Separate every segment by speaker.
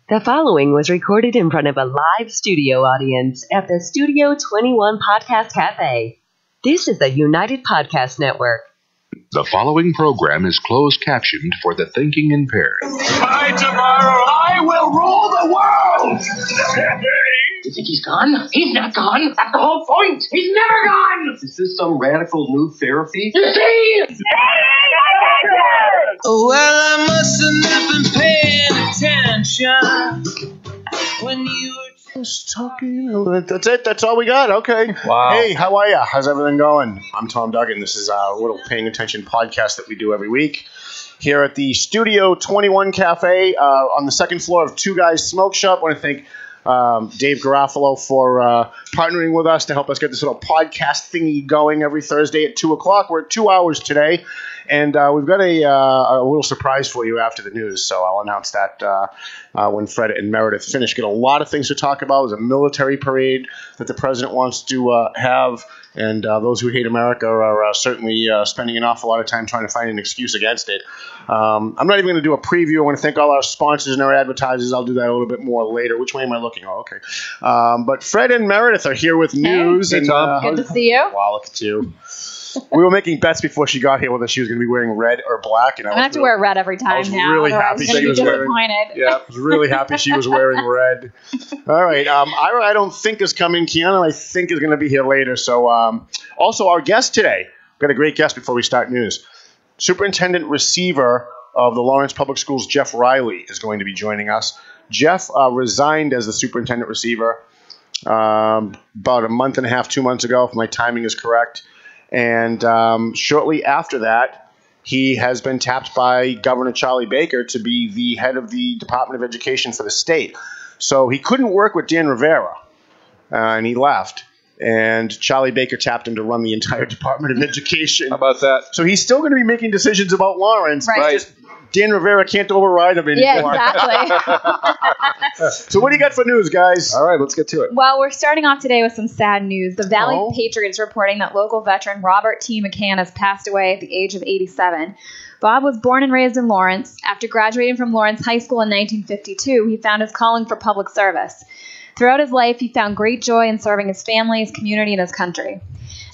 Speaker 1: The following was recorded in front of a live studio audience at the Studio 21 Podcast Cafe. This is the United Podcast Network.
Speaker 2: The following program is closed captioned for the thinking impaired.
Speaker 3: By tomorrow, I will rule the world!
Speaker 4: You think he's gone? He's not gone. That's the whole point. He's never gone.
Speaker 5: Is this some radical new therapy?
Speaker 4: You see?
Speaker 6: Well, I must have not been paying attention when you were
Speaker 7: just talking. That's it. That's all we got. Okay.
Speaker 5: Wow.
Speaker 7: Hey, how are ya? How's everything going? I'm Tom Duggan. This is our little paying attention podcast that we do every week here at the Studio 21 Cafe on the second floor of Two Guys Smoke Shop. I want to thank Dave Garofalo for partnering with us to help us get this little podcast thingy going every Thursday at 2 o'clock. We're at 2 hours today, and we've got a little surprise for you after the news, so I'll announce that when Fred and Meredith finish. Got a lot of things to talk about. There's a military parade that the president wants to have, and those who hate America are certainly spending an awful lot of time trying to find an excuse against it. I'm not even going to do a preview. I want to thank all our sponsors and our advertisers. I'll do that a little bit more later. Which way am I looking? Oh, okay. But Fred and Meredith are here with news.
Speaker 5: Hey, Tom.
Speaker 8: Good to see you.
Speaker 7: Wow, look at you. We were making bets before she got here whether she was going to be wearing red or black. And
Speaker 8: I'm going to have to wear red every time now.
Speaker 7: Really happy she was wearing.
Speaker 8: Yeah,
Speaker 7: I was really happy she was wearing red. All right. Ira, I don't think is coming. Keanu, I think, is going to be here later. So, also our guest today. We've got a great guest before we start news. Superintendent Receiver of the Lawrence Public Schools, Jeff Riley, is going to be joining us. Jeff resigned as the Superintendent Receiver about a month and a half, 2 months ago, if my timing is correct. And shortly after that, he has been tapped by Governor Charlie Baker to be the head of the Department of Education for the state. So he couldn't work with Dan Rivera, and he left. And Charlie Baker tapped him to run the entire Department of Education.
Speaker 5: How about that?
Speaker 7: So he's still going to be making decisions about Lawrence.
Speaker 8: Right.
Speaker 7: Just Dan Rivera can't override him anymore.
Speaker 8: Yeah, exactly.
Speaker 7: So what do you got for news, guys?
Speaker 5: All right, let's get to it.
Speaker 8: Well, we're starting off today with some sad news. The Valley Patriot is reporting that local veteran Robert T. McCann has passed away at the age of 87. Bob was born and raised in Lawrence. After graduating from Lawrence High School in 1952, he found his calling for public service. Throughout his life, he found great joy in serving his family, his community, and his country.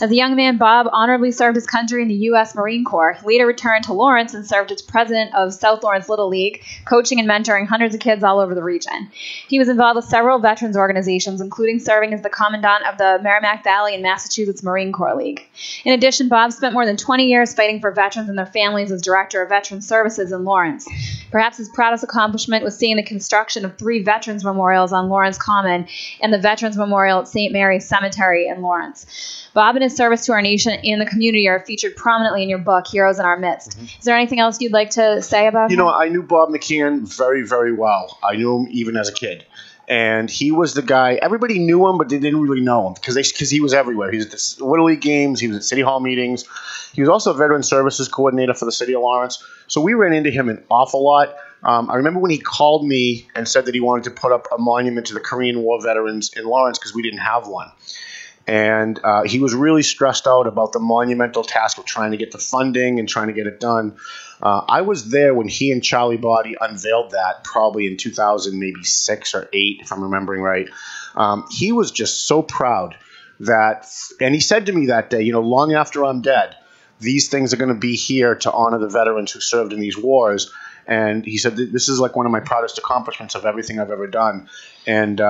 Speaker 8: As a young man, Bob honorably served his country in the U.S. Marine Corps. He later returned to Lawrence and served as president of South Lawrence Little League, coaching and mentoring hundreds of kids all over the region. He was involved with several veterans organizations, including serving as the commandant of the Merrimack Valley and Massachusetts Marine Corps League. In addition, Bob spent more than 20 years fighting for veterans and their families as director of Veteran Services in Lawrence. Perhaps his proudest accomplishment was seeing the construction of 3 veterans memorials on Lawrence Common and the Veterans Memorial at St. Mary's Cemetery in Lawrence. Bob and his service to our nation and the community are featured prominently in your book, Heroes in Our Midst. Mm-hmm. Is there anything else you'd like to say about him?
Speaker 7: You know, I knew Bob McCann very, very well. I knew him even as a kid. And he was the guy, everybody knew him, but they didn't really know him because he was everywhere. He was at the Little League games. He was at City Hall meetings. He was also a Veteran Services Coordinator for the city of Lawrence. So we ran into him an awful lot. I remember when he called me and said that he wanted to put up a monument to the Korean War veterans in Lawrence because we didn't have one. And he was really stressed out about the monumental task of trying to get the funding and trying to get it done. I was there when he and Charlie Body unveiled that, probably in 2006 or 8, if I'm remembering right. He was just so proud that, and he said to me that day, you know, long after I'm dead, these things are going to be here to honor the veterans who served in these wars. And he said, this is like one of my proudest accomplishments of everything I've ever done. And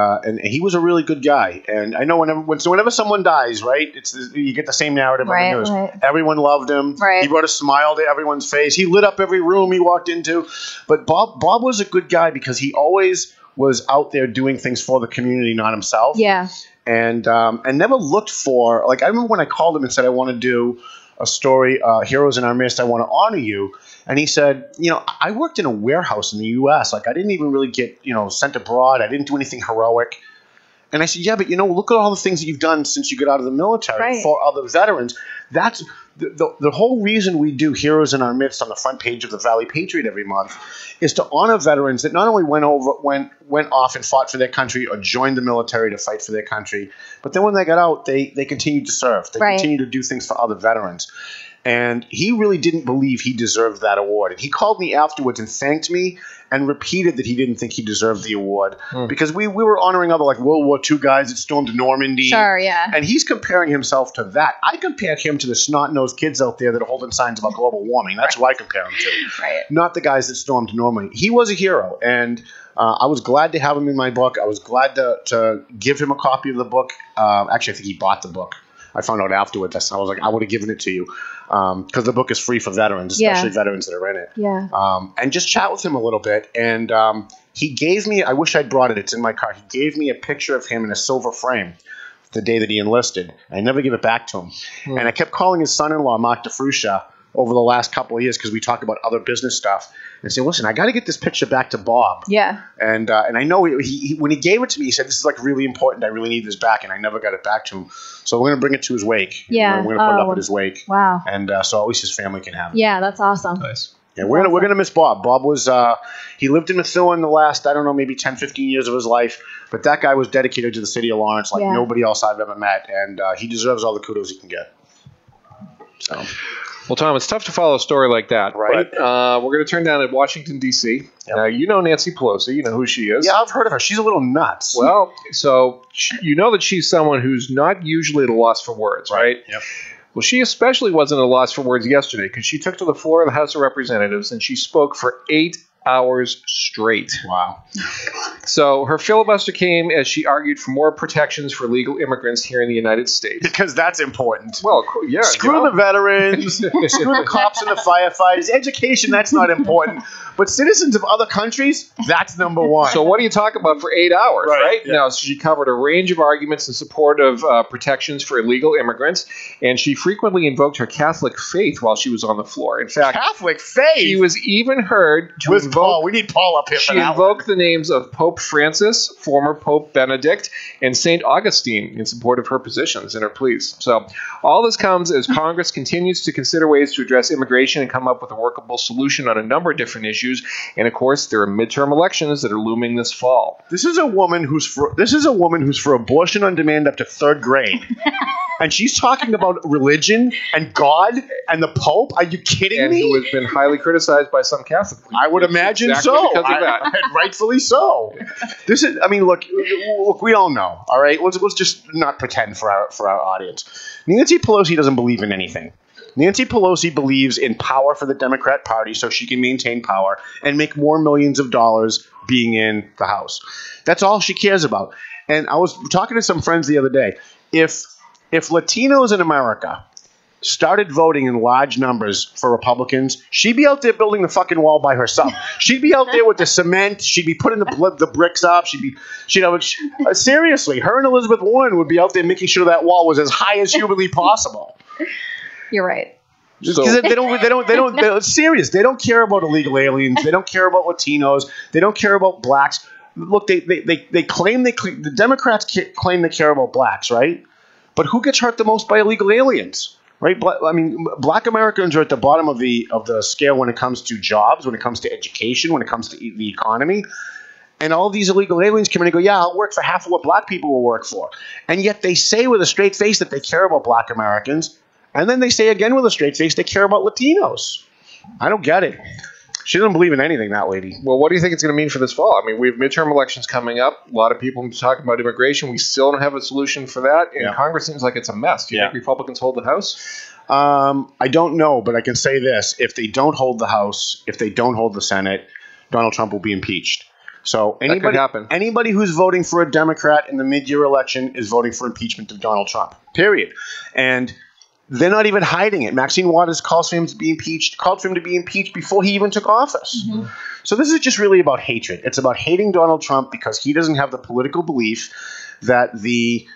Speaker 7: he was a really good guy. And I know whenever someone dies, right, you get the same narrative on the news. Right. Everyone loved him. Right. He brought a smile to everyone's face. He lit up every room he walked into. But Bob was a good guy because he always was out there doing things for the community, not himself.
Speaker 8: Yeah.
Speaker 7: And never looked for, like, I remember when I called him and said, I want to do a story, Heroes in Our Midst, I want to honor you. And he said, you know, I worked in a warehouse in the U.S. Like, I didn't even really get, sent abroad. I didn't do anything heroic. And I said, yeah, but, look at all the things that you've done since you got out of the military for other veterans. That's the whole reason we do Heroes in Our Midst on the front page of the Valley Patriot every month is to honor veterans that not only went off and fought for their country or joined the military to fight for their country, but then when they got out, they continued to serve. They continued to do things for other veterans. And he really didn't believe he deserved that award. And he called me afterwards and thanked me and repeated that he didn't think he deserved the award because we were honoring other like World War II guys that stormed Normandy.
Speaker 8: Sure, yeah.
Speaker 7: And he's comparing himself to that. I compared him to the snot-nosed kids out there that are holding signs about global warming. That's who I compare him to.
Speaker 8: Right.
Speaker 7: Not the guys that stormed Normandy. He was a hero, and I was glad to have him in my book. I was glad to give him a copy of the book. Actually, I think he bought the book. I found out afterwards. I was like, I would have given it to you because the book is free for veterans, especially veterans that are in it.
Speaker 8: Yeah.
Speaker 7: And just chat with him a little bit. And he gave me, I wish I'd brought it. It's in my car. He gave me a picture of him in a silver frame the day that he enlisted. I never gave it back to him. And I kept calling his son-in-law, Mark DeFruscia, over the last couple of years because we talk about other business stuff and say, listen, I got to get this picture back to Bob.
Speaker 8: Yeah.
Speaker 7: And I know he when he gave it to me, he said, this is like really important. I really need this back. And I never got it back to him. So we're going to bring it to his wake.
Speaker 8: Yeah.
Speaker 7: We're going to put it up at his wake.
Speaker 8: Wow.
Speaker 7: And so at least his family can have it.
Speaker 8: Yeah, that's awesome.
Speaker 9: Nice.
Speaker 7: Yeah, we're gonna miss Bob. Bob was he lived in Methuen the last, I don't know, maybe 10, 15 years of his life. But that guy was dedicated to the city of Lawrence like nobody else I've ever met. And he deserves all the kudos he can get. So.
Speaker 9: Well, Tom, it's tough to follow a story like that,
Speaker 7: right?
Speaker 9: But we're going to turn down at Washington, D.C.
Speaker 7: Yep.
Speaker 9: You know Nancy Pelosi. You know who she is.
Speaker 7: Yeah, I've heard of her. She's a little nuts.
Speaker 9: Well, so you know that she's someone who's not usually at a loss for words, right?
Speaker 7: Yep.
Speaker 9: Well, she especially wasn't at a loss for words yesterday because she took to the floor of the House of Representatives and she spoke for 8 hours straight.
Speaker 7: Wow.
Speaker 9: So her filibuster came as she argued for more protections for illegal immigrants here in the United States.
Speaker 7: Because that's important.
Speaker 9: Well, yeah.
Speaker 7: Screw the veterans. Screw the cops and the firefighters. Education, that's not important. But citizens of other countries, that's number one.
Speaker 9: So what do you talk about for 8 hours, right?
Speaker 7: Yeah.
Speaker 9: Now, so she covered a range of arguments in support of protections for illegal immigrants, and she frequently invoked her Catholic faith while she was on the floor. In fact,
Speaker 7: Catholic faith?
Speaker 9: She was even heard to
Speaker 7: invoke... Paul. We need Paul up here for that.
Speaker 9: She invoked the names of Pope Francis, former Pope Benedict, and St. Augustine in support of her positions and her pleas. So all this comes as Congress continues to consider ways to address immigration and come up with a workable solution on a number of different issues. And of course, there are midterm elections that are looming this fall.
Speaker 7: This is a woman who's for abortion on demand up to 3rd grade. And she's talking about religion and God and the Pope. Are you kidding me?
Speaker 9: And who has been highly criticized by some Catholics.
Speaker 7: I would imagine
Speaker 9: exactly
Speaker 7: so.
Speaker 9: Because of that.
Speaker 7: And rightfully so. This is. I mean, look. We all know. All right. Let's just not pretend for our audience. Nancy Pelosi doesn't believe in anything. Nancy Pelosi believes in power for the Democrat Party so she can maintain power and make more millions of dollars being in the House. That's all she cares about. And I was talking to some friends the other day. If Latinos in America started voting in large numbers for Republicans, she'd be out there building the fucking wall by herself. She'd be out there with the cement. She'd be putting the bricks up. Seriously, her and Elizabeth Warren would be out there making sure that wall was as high as humanly possible.
Speaker 8: You're right.
Speaker 7: Because they're serious. They don't care about illegal aliens. They don't care about Latinos. They don't care about blacks. Look, the Democrats claim they care about blacks, right? But who gets hurt the most by illegal aliens, right? Black Americans are at the bottom of the scale when it comes to jobs, when it comes to education, when it comes to the economy. And all these illegal aliens come in and go, yeah, I'll work for half of what black people will work for. And yet they say with a straight face that they care about black Americans. And then they say again with a straight face they care about Latinos. I don't get it. She doesn't believe in anything, that lady.
Speaker 9: Well, what do you think it's going to mean for this fall? I mean, we have midterm elections coming up. A lot of people talking about immigration. We still don't have a solution for that. And Congress seems like it's a mess. Do you think Republicans hold the House?
Speaker 7: I don't know, but I can say this. If they don't hold the House, if they don't hold the Senate, Donald Trump will be impeached. So anybody who's voting for a Democrat in the mid-year election is voting for impeachment of Donald Trump, period. And they're not even hiding it. Maxine Waters called for him to be impeached before he even took office. Mm-hmm. So this is just really about hatred. It's about hating Donald Trump because he doesn't have the political belief that the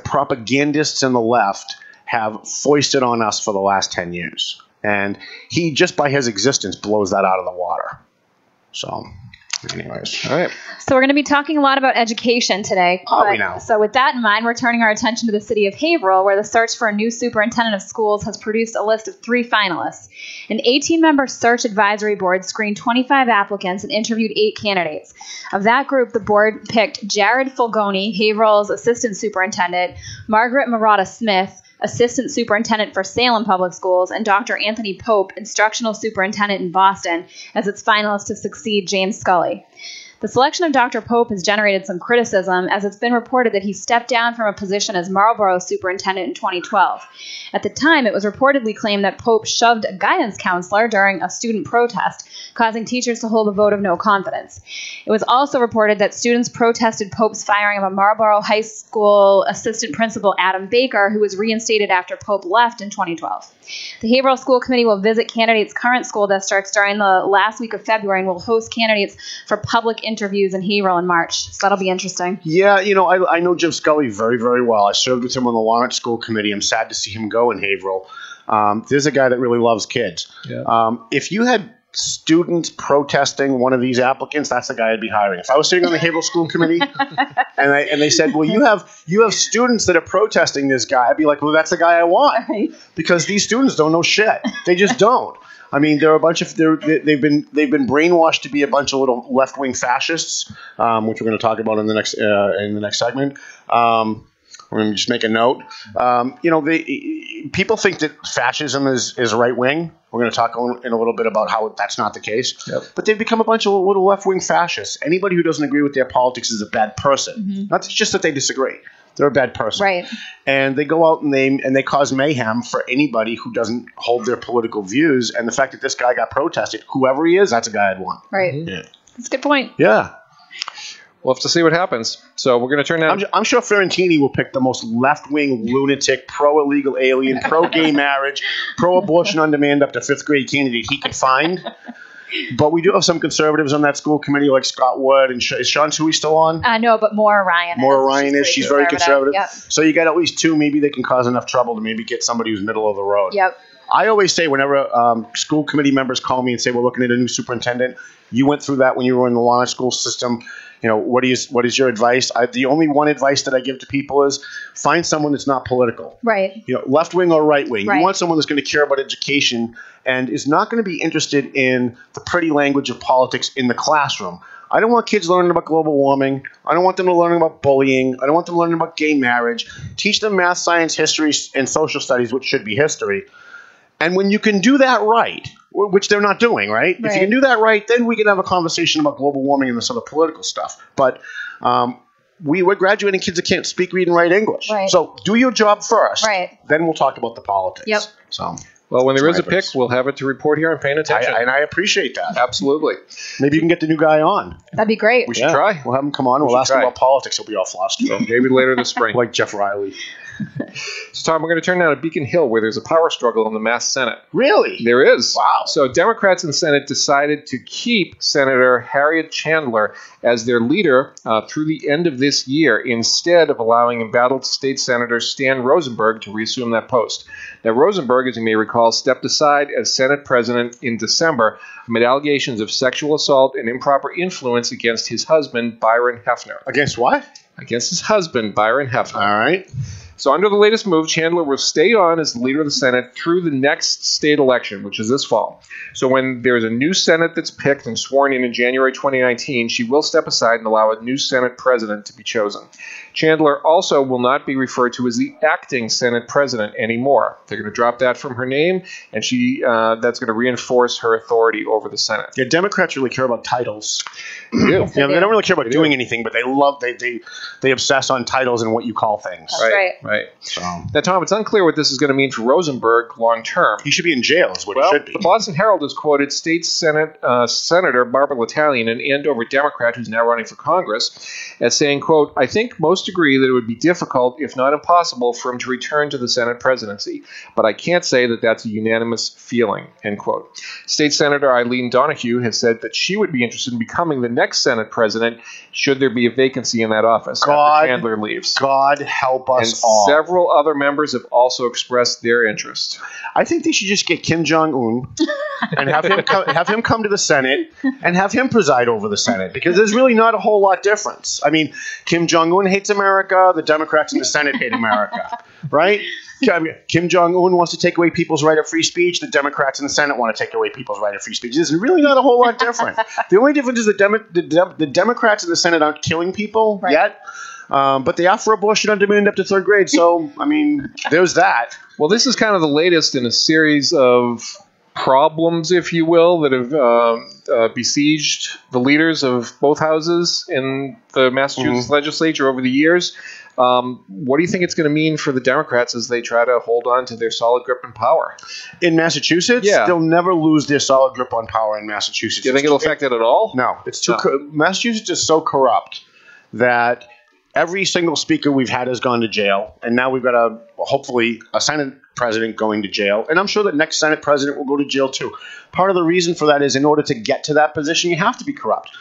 Speaker 7: propagandists on the left have foisted on us for the last 10 years. And he, just by his existence, blows that out of the water. So, anyways.
Speaker 9: All right.
Speaker 8: So we're going to be talking a lot about education today.
Speaker 7: Oh, we know.
Speaker 8: So with that in mind, we're turning our attention to the city of Haverhil, where the search for a new superintendent of schools has produced a list of 3 finalists. An 18-member search advisory board screened 25 applicants and interviewed 8 candidates. Of that group, the board picked Jared Fulgoni, Haverhil's assistant superintendent, Margaret Murata Smith, assistant superintendent for Salem Public Schools, and Dr. Anthony Pope, instructional superintendent in Boston, as its finalist to succeed James Scully. The selection of Dr. Pope has generated some criticism, as it's been reported that he stepped down from a position as Marlborough superintendent in 2012. At the time, it was reportedly claimed that Pope shoved a guidance counselor during a student protest, causing teachers to hold a vote of no confidence. It was also reported that students protested Pope's firing of a Marlborough High School assistant principal, Adam Baker, who was reinstated after Pope left in 2012. The Haverhil School Committee will visit candidates' current school districts during the last week of February and will host candidates for public interviews in Haverhill in March. So that'll be interesting.
Speaker 7: Yeah, I know Jim Scully very, very well. I served with him on the Lawrence School Committee. I'm sad to see him go in Haverhill. There's a guy that really loves kids. Yeah. If you had students protesting one of these applicants, that's the guy I'd be hiring. If I was sitting on the Haverhill School Committee and they said, well, you have students that are protesting this guy, I'd be like, well, that's the guy I want. Right. Because these students don't know shit. They just don't. I mean, they're a bunch of they've been brainwashed to be a bunch of little left-wing fascists, which we're going to talk about in the next segment. We're going to just make a note. People think that fascism is right wing. We're going to talk in a little bit about how that's not the case. Yep. But they've become a bunch of little left-wing fascists. Anybody who doesn't agree with their politics is a bad person. Mm-hmm. Not just that they disagree. They're a bad person. Right. And they go out and they cause mayhem for anybody who doesn't hold their political views. And the fact that this guy got protested, whoever he is, that's a guy I'd want.
Speaker 8: Right. Yeah. That's a good point.
Speaker 7: Yeah.
Speaker 9: We'll have to see what happens. So we're going to turn now.
Speaker 7: I'm sure Ferentini will pick the most left-wing lunatic, pro-illegal alien, pro-gay marriage, pro-abortion on demand up to fifth grade candidate he could find. But we do have some conservatives on that school committee, like Scott Wood. And is Sean Tui still on?
Speaker 8: No, but Maura Ryan.
Speaker 7: Maura Ryan is. She's very conservative.
Speaker 8: Yep.
Speaker 7: So you got at least two. Maybe they can cause enough trouble to maybe get somebody who's middle of the road.
Speaker 8: Yep.
Speaker 7: I always say whenever school committee members call me and say we're looking at a new superintendent, you went through that when you were in the Lawrence school system. What is your advice? The only one advice that I give to people is find someone that's not political.
Speaker 8: Right.
Speaker 7: Left wing or right wing. Right. You want someone that's going to care about education and is not going to be interested in the pretty language of politics in the classroom. I don't want kids learning about global warming. I don't want them to learn about bullying. I don't want them learning about gay marriage. Teach them math, science, history, and social studies, which should be history. And when you can do that right, which they're not doing, right? If you can do that right, then we can have a conversation about global warming and this other political stuff. But we're graduating kids that can't speak, read, and write English. Right. So do your job first. Right. Then we'll talk about the politics.
Speaker 8: Yep.
Speaker 7: So.
Speaker 9: Well, when there is a pick, we'll have it to report here and paying attention.
Speaker 7: And I appreciate that.
Speaker 9: Absolutely.
Speaker 7: Maybe you can get the new guy on.
Speaker 8: That'd be great.
Speaker 9: We should try.
Speaker 7: We'll have him come on. We'll ask him about politics. He'll be all flustered.
Speaker 9: So maybe later this spring.
Speaker 7: Like Jeff Riley.
Speaker 9: So, Tom, we're going to turn now to Beacon Hill, where there's a power struggle in the Mass Senate.
Speaker 7: Really?
Speaker 9: There is.
Speaker 7: Wow.
Speaker 9: So Democrats in the Senate decided to keep Senator Harriet Chandler as their leader through the end of this year, instead of allowing embattled state Senator Stan Rosenberg to reassume that post. Now, Rosenberg, as you may recall, stepped aside as Senate president in December amid allegations of sexual assault and improper influence against his husband, Byron Hefner.
Speaker 7: Against what?
Speaker 9: Against his husband, Byron Hefner.
Speaker 7: All right.
Speaker 9: So under the latest move, Chandler will stay on as the leader of the Senate through the next state election, which is this fall. So when there's a new Senate that's picked and sworn in January 2019, she will step aside and allow a new Senate president to be chosen. Chandler also will not be referred to as the acting Senate president anymore. They're going to drop that from her name, and that's going to reinforce her authority over the Senate.
Speaker 7: Yeah, Democrats really care about titles.
Speaker 9: They do.
Speaker 7: They don't really care about doing anything, but they obsess on titles and what you call things.
Speaker 8: That's
Speaker 9: right. So. Now, Tom, it's unclear what this is going to mean for Rosenberg long term.
Speaker 7: He should be in jail, is what he should be.
Speaker 9: The Boston Herald has quoted State Senator Barbara L'Italian, an Andover Democrat who's now running for Congress, as saying, quote, "I think most agree that it would be difficult, if not impossible, for him to return to the Senate presidency, but I can't say that that's a unanimous feeling," end quote. State Senator Eileen Donoghue has said that she would be interested in becoming the next Senate president should there be a vacancy in that office after Chandler leaves.
Speaker 7: God help us all.
Speaker 9: Several other members have also expressed their interest.
Speaker 7: I think they should just get Kim Jong-un and have him come to the Senate and have him preside over the Senate, because there's really not a whole lot difference. I mean, Kim Jong-un hates America. The Democrats in the Senate hate America, right? Kim Jong-un wants to take away people's right of free speech. The Democrats in the Senate want to take away people's right of free speech. There's really not a whole lot different. The only difference is the Democrats in the Senate aren't killing people yet. But they are for abortion on demand up to 3rd grade. So, I mean, there's that.
Speaker 9: Well, this is kind of the latest in a series of problems, if you will, that have besieged the leaders of both houses in the Massachusetts legislature over the years. What do you think it's going to mean for the Democrats as they try to hold on to their solid grip on power?
Speaker 7: In Massachusetts, they'll never lose their solid grip on power in Massachusetts.
Speaker 9: Do you think it'll affect it at all?
Speaker 7: No. It's too. Massachusetts is so corrupt that every single speaker we've had has gone to jail, and now we've got hopefully a Senate president going to jail, and I'm sure that next Senate president will go to jail too. Part of the reason for that is in order to get to that position, you have to be corrupt.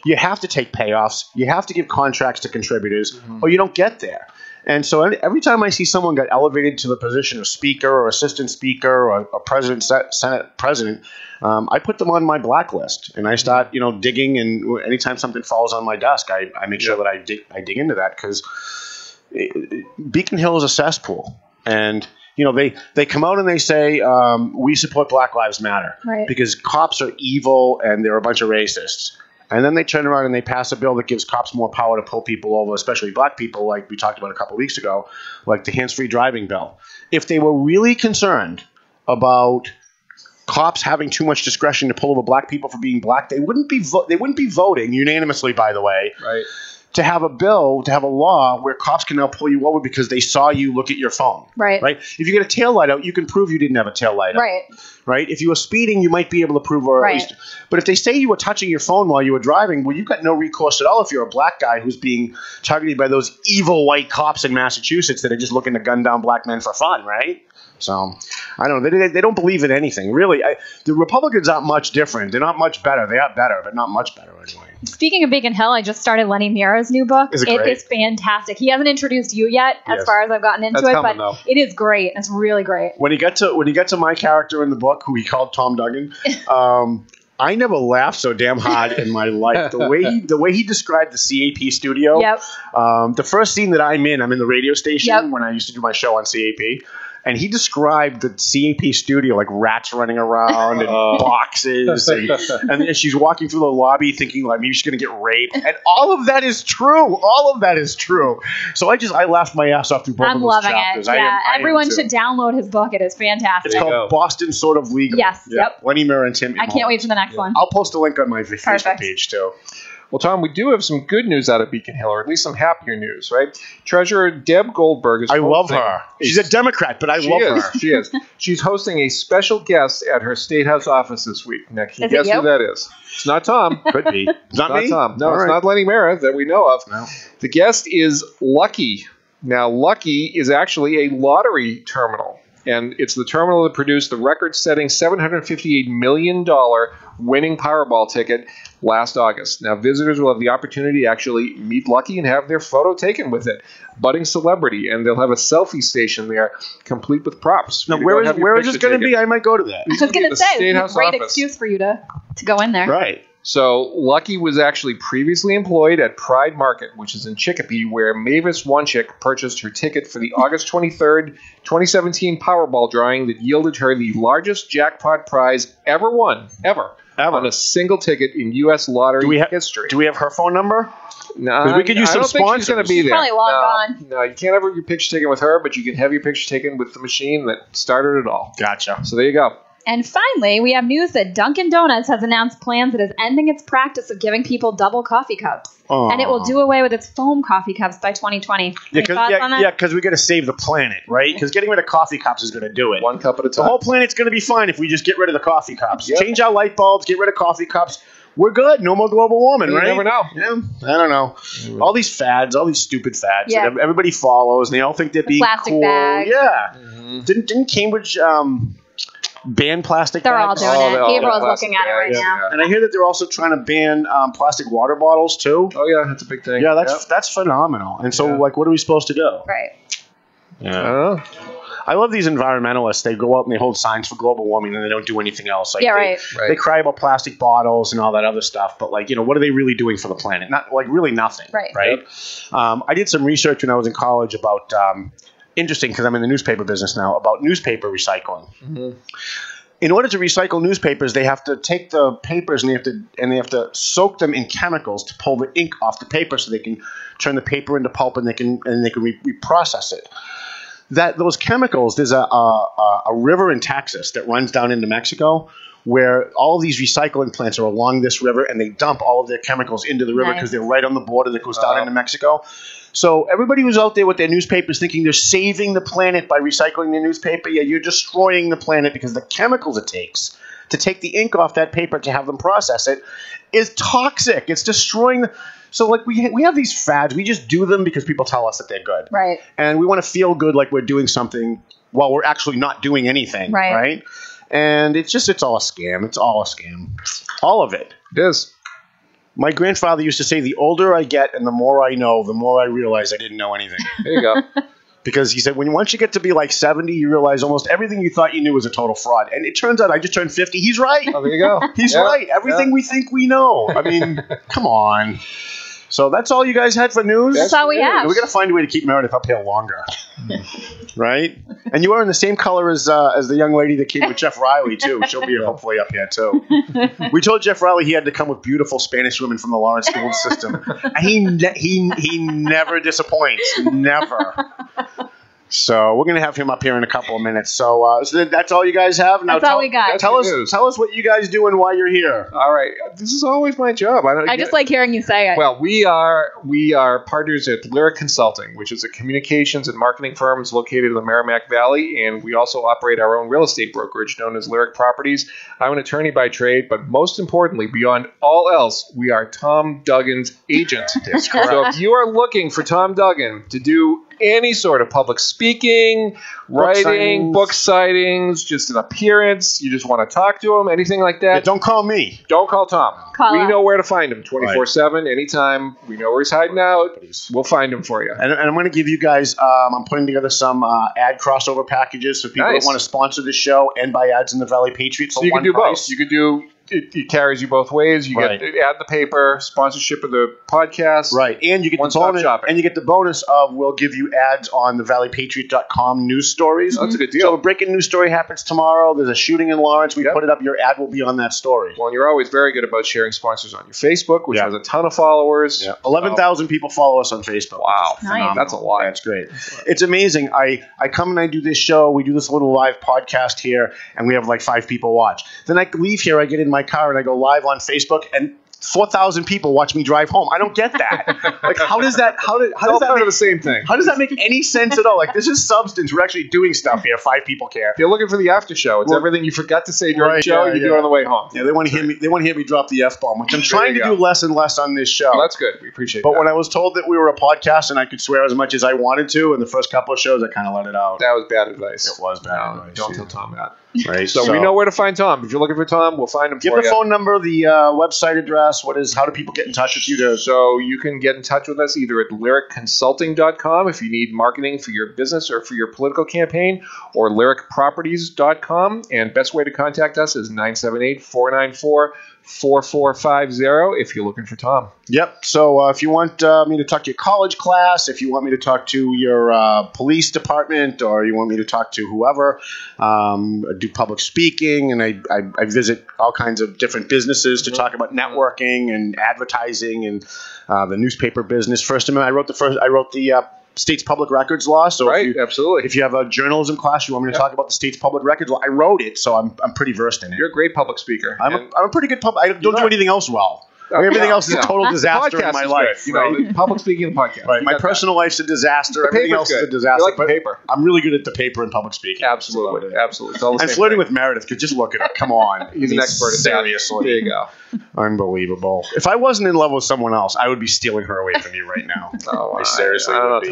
Speaker 7: You have to take payoffs. You have to give contracts to contributors, or you don't get there. And so every time I see someone get elevated to the position of speaker or assistant speaker or president, Senate president, I put them on my blacklist, and I start, digging. And anytime something falls on my desk, I make sure that I dig into that, because Beacon Hill is a cesspool, and they come out and they say we support Black Lives Matter because cops are evil and they're a bunch of racists. And then they turn around and they pass a bill that gives cops more power to pull people over, especially black people, like we talked about a couple of weeks ago, like the hands-free driving bill. If they were really concerned about cops having too much discretion to pull over black people for being black, they wouldn't be voting unanimously, by the way, to have a bill, to have a law where cops can now pull you over because they saw you look at your phone. Right. If you get a taillight out, you can prove you didn't have a taillight out. Right. If you were speeding, you might be able to prove, or at least. But if they say you were touching your phone while you were driving, well, you've got no recourse at all if you're a black guy who's being targeted by those evil white cops in Massachusetts that are just looking to gun down black men for fun, right? So, I don't know. They don't believe in anything. Really, the Republicans aren't much different. They're not much better. They are better, but not much better anyway.
Speaker 8: Speaking of Beacon Hill, I just started Lenny Mira's new book.
Speaker 7: Is it great?
Speaker 8: It is fantastic. He hasn't introduced you yet, as far as I've gotten into it, but it is great. It's really great.
Speaker 7: When you get to my character in the book, who he called Tom Duggan, I never laughed so damn hard in my life. The way he described the CAP studio. The first scene that I'm in the radio station when I used to do my show on CAP. And he described the CAP studio like rats running around and boxes. And she's walking through the lobby thinking like maybe she's going to get raped. And all of that is true. All of that is true. So I laughed my ass off through both of those chapters.
Speaker 8: I'm loving it. Yeah, everyone should download his book. It is fantastic.
Speaker 7: It's called Boston Sort of Legal.
Speaker 8: Yes. Yep.
Speaker 7: Lenny Mira and Tim.
Speaker 8: I can't wait for the next one.
Speaker 7: I'll post a link on my Facebook page too.
Speaker 9: Well, Tom, we do have some good news out of Beacon Hill, or at least some happier news, right? Treasurer Deb Goldberg is
Speaker 7: I love her. She's a Democrat, but I love her.
Speaker 9: She is. She's hosting a special guest at her State House office this week. Now, can you guess who that is? It's not Tom.
Speaker 7: Could be. It's not me?
Speaker 9: Tom. No, it's not Lenny Mira that we know of. No. The guest is Lucky. Now, Lucky is actually a lottery terminal. And it's the terminal that produced the record-setting $758 million winning Powerball ticket last August. Now, visitors will have the opportunity to actually meet Lucky and have their photo taken with it. Budding celebrity, and they'll have a selfie station there, complete with props.
Speaker 7: Now, where is this going to be? I might go to that.
Speaker 8: I was going to say, it's a great excuse for you to go in there.
Speaker 7: Right.
Speaker 9: So Lucky was actually previously employed at Pride Market, which is in Chicopee, where Mavis Wonchik purchased her ticket for the August 23rd, 2017 Powerball drawing that yielded her the largest jackpot prize ever won, ever. On a single ticket in U.S. lottery history.
Speaker 7: Do we have her phone number?
Speaker 9: No,
Speaker 7: because we could use some sponsors.
Speaker 9: I don't think she's going to be there.
Speaker 8: Probably long gone.
Speaker 9: No, you can't have your picture taken with her, but you can have your picture taken with the machine that started it all.
Speaker 7: Gotcha.
Speaker 9: So there you go.
Speaker 8: And finally, we have news that Dunkin' Donuts has announced plans that is ending its practice of giving people double coffee cups. Aww. And it will do away with its foam coffee cups by 2020.
Speaker 7: Because we got to save the planet, right? Because getting rid of coffee cups is going to do it.
Speaker 9: One cup at a time.
Speaker 7: The whole planet's going to be fine if we just get rid of the coffee cups. Yep. Change our light bulbs, get rid of coffee cups. We're good. No more global warming, right?
Speaker 9: You never know.
Speaker 7: Yeah, I don't know. All these fads, all these stupid fads that everybody follows, and they all think they're being
Speaker 8: plastic
Speaker 7: cool.
Speaker 8: Bag.
Speaker 7: Yeah. Mm-hmm. Didn't Cambridge ban plastic
Speaker 8: They're
Speaker 7: bags?
Speaker 8: all doing it. Gabriel's looking at it right now.
Speaker 7: And I hear that they're also trying to ban plastic water bottles, too.
Speaker 9: Oh, yeah. That's a big thing.
Speaker 7: Yeah, that's phenomenal. And so, what are we supposed to do?
Speaker 8: Right.
Speaker 7: Yeah. I love these environmentalists. They go out and they hold signs for global warming and they don't do anything else. Like they cry about plastic bottles and all that other stuff. But, what are they really doing for the planet? Not really nothing. Right. Yep. I did some research when I was in college about interesting because I'm in the newspaper business now, about newspaper recycling. Mm-hmm. in order to recycle newspapers, they have to take the papers and they have to soak them in chemicals to pull the ink off the paper, so they can turn the paper into pulp and they can reprocess it. Those chemicals, there's a river in Texas that runs down into Mexico, where all of these recycling plants are along this river, and they dump all of their chemicals into the river because they're right on the border that goes down into Mexico. So everybody who's out there with their newspapers thinking they're saving the planet by recycling their newspaper, yeah, you're destroying the planet, because the chemicals it takes to take the ink off that paper to have them process it is toxic. It's destroying the... So, like, we have these fads. We just do them because people tell us that they're good.
Speaker 8: Right.
Speaker 7: And we want to feel good like we're doing something while we're actually not doing anything. Right? And it's all a scam. It's all a scam. All of it.
Speaker 9: It is.
Speaker 7: My grandfather used to say, the older I get and the more I know, the more I realize I didn't know anything.
Speaker 9: There you go.
Speaker 7: Because he said, once you get to be like 70, you realize almost everything you thought you knew was a total fraud. And it turns out I just turned 50. He's right.
Speaker 9: Oh, there you go.
Speaker 7: He's right. Everything we think we know. I mean, come on. So that's all you guys had for news?
Speaker 8: That's all we have.
Speaker 7: We're going to find a way to keep Meredith up here longer. Right? And you are in the same color as the young lady that came with Jeff Riley, too. She'll be hopefully up here, too. We told Jeff Riley he had to come with beautiful Spanish women from the Lawrence school system. And he never disappoints. Never. So we're going to have him up here in a couple of minutes. So that's all you guys have? Now,
Speaker 8: that's all we got.
Speaker 7: Tell us what you guys do and why you're here.
Speaker 9: All right. This is always my job.
Speaker 8: I just like hearing you say it.
Speaker 9: Well, we are partners at Lyric Consulting, which is a communications and marketing firm located in the Merrimack Valley, and we also operate our own real estate brokerage known as Lyric Properties. I'm an attorney by trade, but most importantly, beyond all else, we are Tom Duggan's agent.
Speaker 7: That's correct.
Speaker 9: So if you are looking for Tom Duggan to do any sort of public speaking, writing, book sightings, just an appearance, you just want to talk to him, anything like that.
Speaker 7: Yeah, don't call me.
Speaker 9: Don't call Tom.
Speaker 8: We
Speaker 9: know where to find him 24/7, anytime. We know where he's hiding out. We'll find him for you.
Speaker 7: And I'm going to give you guys, I'm putting together some ad crossover packages for people that want to sponsor the show and buy ads in the Valley Patriot.
Speaker 9: So you can do both. You could do... It carries you both ways. You get add the paper, sponsorship of the podcast.
Speaker 7: Right. And you get the bonus of we'll give you ads on the valleypatriot.com news stories.
Speaker 9: That's a good deal.
Speaker 7: So a breaking news story happens tomorrow. There's a shooting in Lawrence. We put it up. Your ad will be on that story.
Speaker 9: Well, and you're always very good about sharing sponsors on your Facebook, which has a ton of followers.
Speaker 7: Yeah. 11,000 people follow us on Facebook.
Speaker 9: Wow.
Speaker 8: Nice.
Speaker 9: That's a lot.
Speaker 7: That's great. It's amazing. I come and I do this show. We do this little live podcast here, and we have like 5 people watch. Then I leave here. I get in my car and I go live on Facebook, and 4,000 people watch me drive home. I don't get that. Like, how does that? How does that make
Speaker 9: the same thing?
Speaker 7: How does that make any sense at all? Like, this is substance. We're actually doing stuff here. 5 people care.
Speaker 9: If you're looking for the after show, it's everything you forgot to say during the show. You do it on the way home.
Speaker 7: Yeah, they want to hear me. They want to hear me drop the F-bomb, which I'm trying to do less and less on this show.
Speaker 9: Well, that's good. We appreciate
Speaker 7: that.
Speaker 9: But
Speaker 7: when I was told that we were a podcast and I could swear as much as I wanted to in the first couple of shows, I kind of let it out.
Speaker 9: That was bad advice.
Speaker 7: It was bad advice.
Speaker 9: Don't tell Tom that.
Speaker 7: Right.
Speaker 9: So we know where to find Tom. If you're looking for Tom, we'll find him for you.
Speaker 7: Give the phone number, the website address. How do people get in touch with you?
Speaker 9: So you can get in touch with us either at lyricconsulting.com if you need marketing for your business or for your political campaign, or lyricproperties.com. And best way to contact us is 978-494-4450 if you're looking for Tom.
Speaker 7: Yep. So if you want me to talk to your college class, if you want me to talk to your police department, or you want me to talk to whoever, I do public speaking, and I visit all kinds of different businesses to talk about networking and advertising and the newspaper business. First Amendment. I wrote the state's public records law. So
Speaker 9: absolutely.
Speaker 7: If you have a journalism class, you want me to talk about the state's public records law, I wrote it, so I'm pretty versed in it.
Speaker 9: You're a great public speaker.
Speaker 7: I'm a pretty good public. I don't do anything else well. Everything else is a total disaster in my life.
Speaker 9: You know, public speaking and podcast.
Speaker 7: Right. My personal life's a disaster. Everything else is a disaster.
Speaker 9: You like the paper.
Speaker 7: I'm really good at the paper and public speaking.
Speaker 9: Absolutely. Absolutely.
Speaker 7: I'm flirting with Meredith, because just look at her. Come on.
Speaker 9: He's an expert at that.
Speaker 7: Seriously.
Speaker 9: There you go.
Speaker 7: Unbelievable. If I wasn't in love with someone else, I would be stealing her away from you right now. I seriously would be.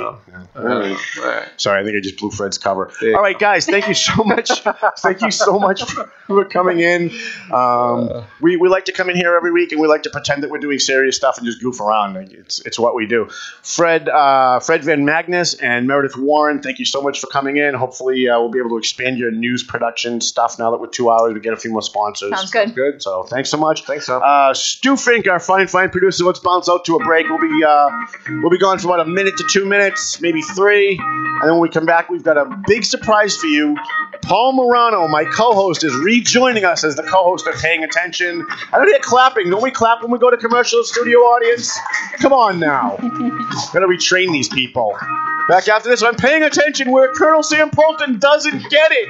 Speaker 7: Sorry, I think I just blew Fred's cover. All right, guys, thank you so much. Thank you so much for coming in. We like to come in here every week, and we like to pretend that we're doing serious stuff and just goof around. It's what we do. Fred Van Magnus and Meredith Warren, thank you so much for coming in. Hopefully we'll be able to expand your news production stuff now that we're 2 hours. We get a few more sponsors.
Speaker 8: Sounds good.
Speaker 9: Good.
Speaker 7: So thanks so much.
Speaker 9: Thanks, Tom.
Speaker 7: Stu Fink, our fine producer. Let's bounce out to a break. We'll be gone for about a minute to 2 minutes, maybe 3. And then when we come back, we've got a big surprise for you. Paul Morano, my co-host, is rejoining us as the co-host of Paying Attention. I don't hear clapping. Don't we clap when we go to commercial studio audience? Come on now. Gotta retrain these people. Back after this, I'm Paying Attention where Colonel Sam Polton doesn't get it.